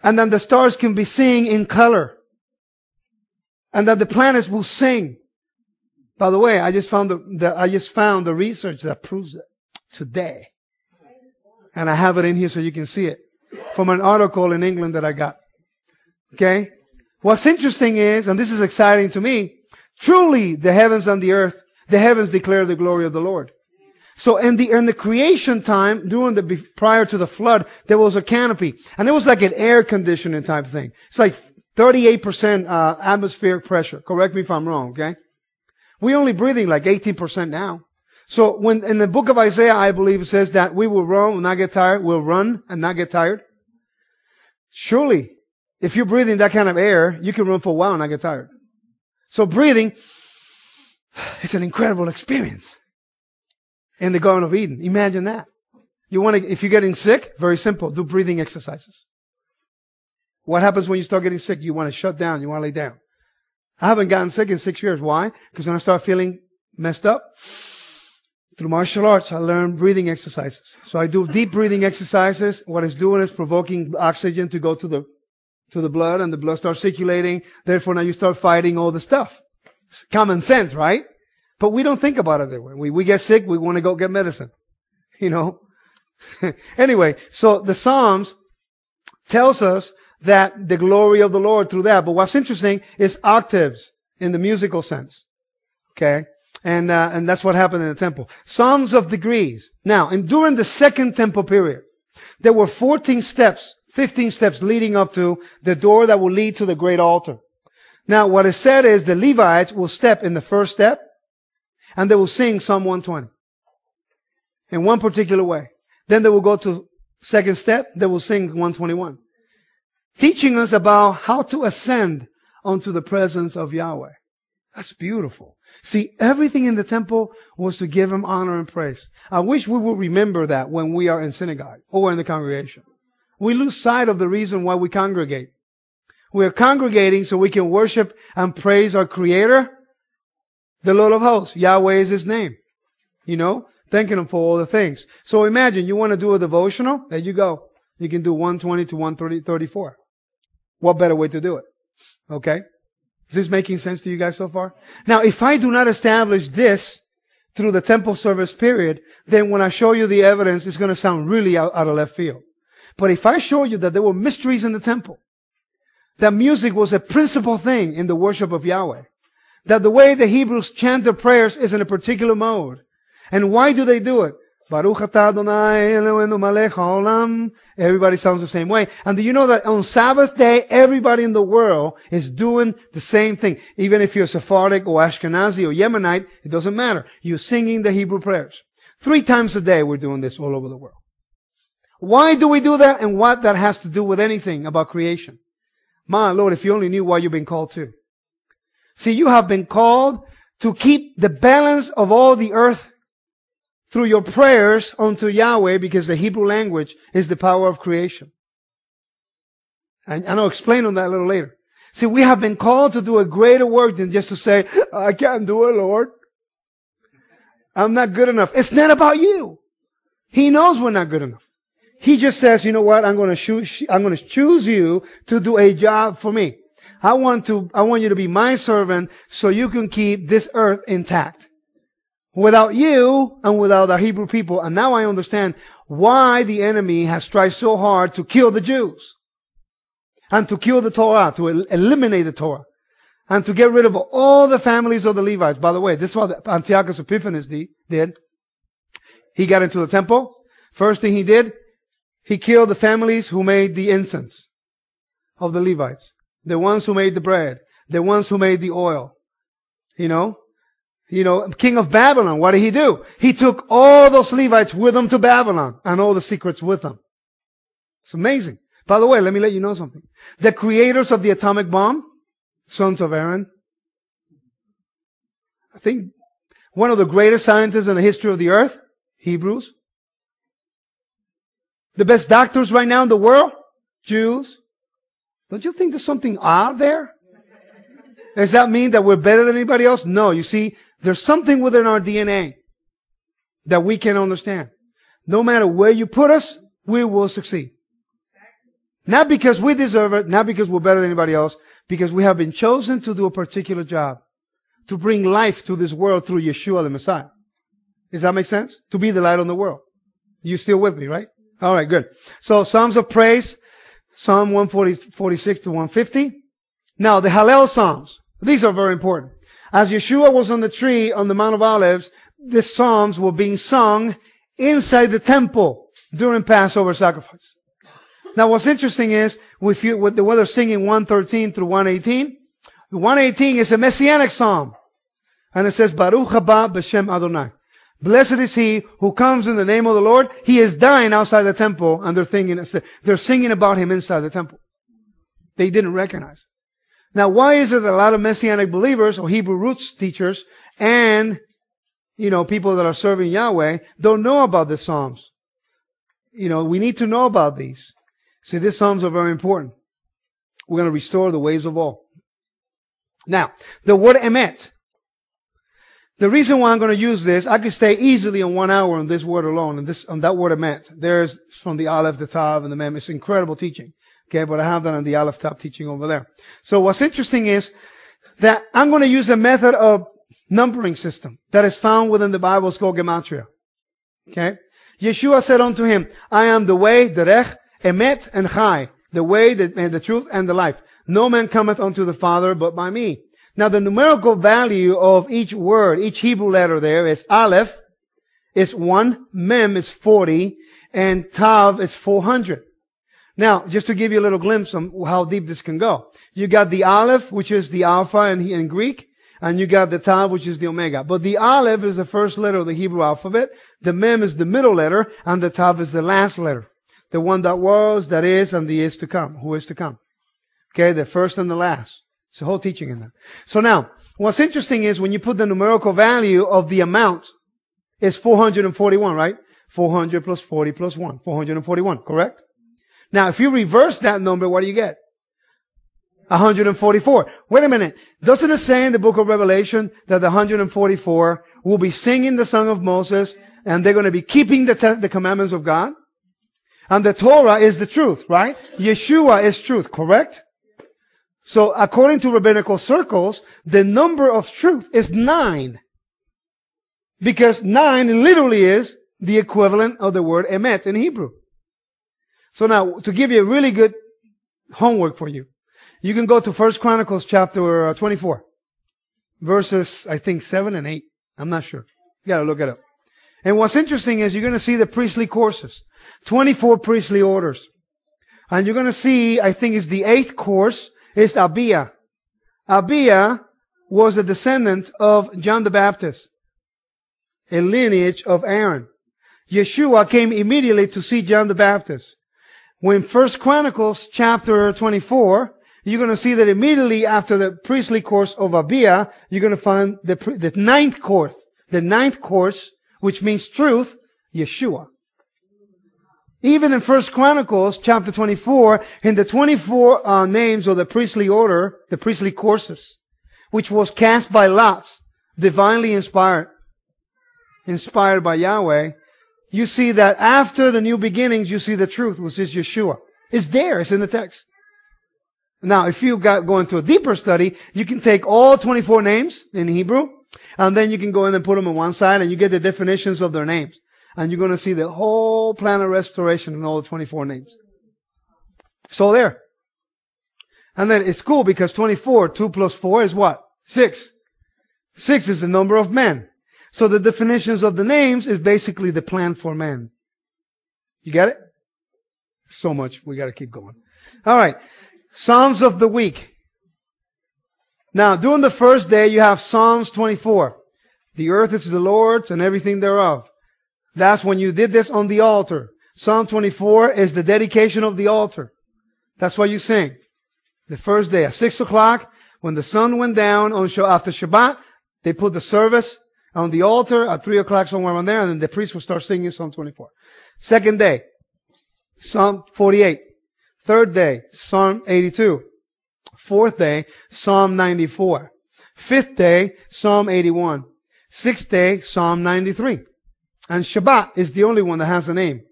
And then the stars can be seen in color. And that the planets will sing. By the way, I just found the research that proves it today. And I have it in here so you can see it. From an article in England that I got. Okay? What's interesting is, and this is exciting to me, truly the heavens and the earth, the heavens declare the glory of the Lord. So in the creation time, prior to the flood, there was a canopy. And it was like an air conditioning type thing. It's like 38% atmospheric pressure. Correct me if I'm wrong, okay? We're only breathing like 18% now. So when in the book of Isaiah, I believe it says that we will run and not get tired. We'll run and not get tired. Surely, if you're breathing that kind of air, you can run for a while and not get tired. So breathing is an incredible experience in the Garden of Eden. Imagine that. If you're getting sick, very simple, do breathing exercises. What happens when you start getting sick? You want to shut down. You want to lay down. I haven't gotten sick in 6 years. Why? Because when I start feeling messed up, through martial arts, I learned breathing exercises. So I do deep breathing exercises. What it's doing is provoking oxygen to go to the blood, and the blood starts circulating. Therefore, now you start fighting all the stuff. It's common sense, right? But we don't think about it that way. We get sick, we want to go get medicine. You know? Anyway, so the Psalms tells us that the glory of the Lord through that. But what's interesting is octaves in the musical sense. Okay? And that's what happened in the temple. Psalms of degrees. Now, and during the second temple period, there were 15 steps leading up to the door that will lead to the great altar. Now, what is said is the Levites will step in the first step, and they will sing Psalm 120 in one particular way. Then they will go to second step, they will sing 121. Teaching us about how to ascend onto the presence of Yahweh. That's beautiful. See, everything in the temple was to give Him honor and praise. I wish we would remember that when we are in synagogue or in the congregation. We lose sight of the reason why we congregate. We are congregating so we can worship and praise our Creator, the Lord of hosts. Yahweh is His name. You know, thanking Him for all the things. So imagine you want to do a devotional. There you go. You can do 120 to 134. What better way to do it? Okay? Is this making sense to you guys so far? Now, if I do not establish this through the temple service period, then when I show you the evidence, it's going to sound really out of left field. But if I show you that there were mysteries in the temple, that music was a principal thing in the worship of Yahweh, that the way the Hebrews chant their prayers is in a particular mode. And why do they do it? Baruch atah Adonai Eloheinu melech haolam. Everybody sounds the same way. And do you know that on Sabbath day, everybody in the world is doing the same thing? Even if you're Sephardic or Ashkenazi or Yemenite, it doesn't matter. You're singing the Hebrew prayers. 3 times a day we're doing this all over the world. Why do we do that, and what that has to do with anything about creation? My Lord, if you only knew why you've been called to. See, you have been called to keep the balance of all the earth through your prayers unto Yahweh, because the Hebrew language is the power of creation. And I'll explain on that a little later. See, we have been called to do a greater work than just to say, I can't do it, Lord. I'm not good enough. It's not about you. He knows we're not good enough. He just says, you know what? I'm going to choose you to do a job for me. I want you to be my servant so you can keep this earth intact. Without you and without the Hebrew people. And now I understand why the enemy has tried so hard to kill the Jews. And to kill the Torah, to eliminate the Torah. And to get rid of all the families of the Levites. By the way, this is what Antiochus Epiphanes did. He got into the temple. First thing he did, he killed the families who made the incense of the Levites. The ones who made the bread. The ones who made the oil. You know, king of Babylon, what did he do? He took all those Levites with him to Babylon and all the secrets with him. It's amazing. By the way, let me let you know something. The creators of the atomic bomb, sons of Aaron, I think one of the greatest scientists in the history of the earth, Hebrews. The best doctors right now in the world, Jews. Don't you think there's something odd there? Does that mean that we're better than anybody else? No, you see, there's something within our DNA that we can understand. No matter where you put us, we will succeed. Not because we deserve it, not because we're better than anybody else, because we have been chosen to do a particular job, to bring life to this world through Yeshua the Messiah. Does that make sense? To be the light on the world. You still with me, right? All right, good. So Psalms of Praise, Psalm 146 to 150. Now, the Hallel Psalms. These are very important. As Yeshua was on the tree on the Mount of Olives, the Psalms were being sung inside the temple during Passover sacrifice. Now, what's interesting is, what they're singing 113 through 118, 118 is a messianic psalm. And it says, Baruch haba b'shem Adonai. Blessed is he who comes in the name of the Lord. He is dying outside the temple, and they're singing about him inside the temple. They didn't recognize. Now, why is it that a lot of messianic believers or Hebrew roots teachers and, people that are serving Yahweh don't know about the Psalms? We need to know about these. See, these Psalms are very important. We're going to restore the ways of all. Now, the word emet. The reason why I'm going to use this, I could stay easily on 1 hour on this word alone, on that word emet. There's from the Aleph, the Tav, and the Mem. It's incredible teaching. Okay, but I have that on the Aleph Tav teaching over there. So what's interesting is that I'm going to use a method of numbering system that is found within the Bible. It's called Gematria. Okay? Yeshua said unto him, I am the way, the Derech, Emet, and Chai, the way, and the truth, and the life. No man cometh unto the Father but by me. Now the numerical value of each word, each Hebrew letter there is Aleph is 1, Mem is 40, and Tav is 400. Now, just to give you a little glimpse on how deep this can go. You got the Aleph, which is the Alpha in Greek, and you got the Tav, which is the Omega. But the Aleph is the first letter of the Hebrew alphabet, the Mem is the middle letter, and the Tav is the last letter. The one that was, that is, and the is to come, who is to come. Okay, the first and the last. It's a whole teaching in that. So now, what's interesting is when you put the numerical value of the amount, it's 441, right? 400 plus 40 plus 1. 441, correct? Now, if you reverse that number, what do you get? 144. Wait a minute. Doesn't it say in the book of Revelation that the 144 will be singing the song of Moses and they're going to be keeping the commandments of God? And the Torah is the truth, right? Yeshua is truth, correct? So according to rabbinical circles, the number of truth is 9. Because 9 literally is the equivalent of the word emet in Hebrew. So now, to give you a really good homework for you, you can go to 1 Chronicles chapter 24. Verses, I think, 7 and 8. I'm not sure. You gotta look it up. And what's interesting is you're gonna see the priestly courses. 24 priestly orders. And you're gonna see, I think it's the 8th course, is Abiah. Abiah was a descendant of John the Baptist, a lineage of Aaron. Yeshua came immediately to see John the Baptist. When 1 Chronicles chapter 24, you're going to see that immediately after the priestly course of Abiah, you're going to find the 9th course. The 9th course, which means truth, Yeshua. Even in 1 Chronicles chapter 24, in the 24 names of the priestly order, the priestly courses, which was cast by lots, divinely inspired by Yahweh, you see that after the new beginnings, you see the truth, which is Yeshua. It's there. It's in the text. Now, if you go into a deeper study, you can take all 24 names in Hebrew, and then you can go in and put them on one side, and you get the definitions of their names. And you're going to see the whole plan of restoration in all the 24 names. So there. And then it's cool because 24, 2 plus 4 is what? 6. 6 is the number of men. So the definitions of the names is basically the plan for man. You get it? So much. We got to keep going. All right. Psalms of the week. Now, during the first day, you have Psalms 24. The earth is the Lord's and everything thereof. That's when you did this on the altar. Psalm 24 is the dedication of the altar. That's why you sing. The first day at 6 o'clock, when the sun went down after Shabbat, they put the service on the altar at 3 o'clock somewhere around there, and then the priest will start singing Psalm 24. Second day, Psalm 48. Third day, Psalm 82. Fourth day, Psalm 94. Fifth day, Psalm 81. Sixth day, Psalm 93. And Shabbat is the only one that has a name.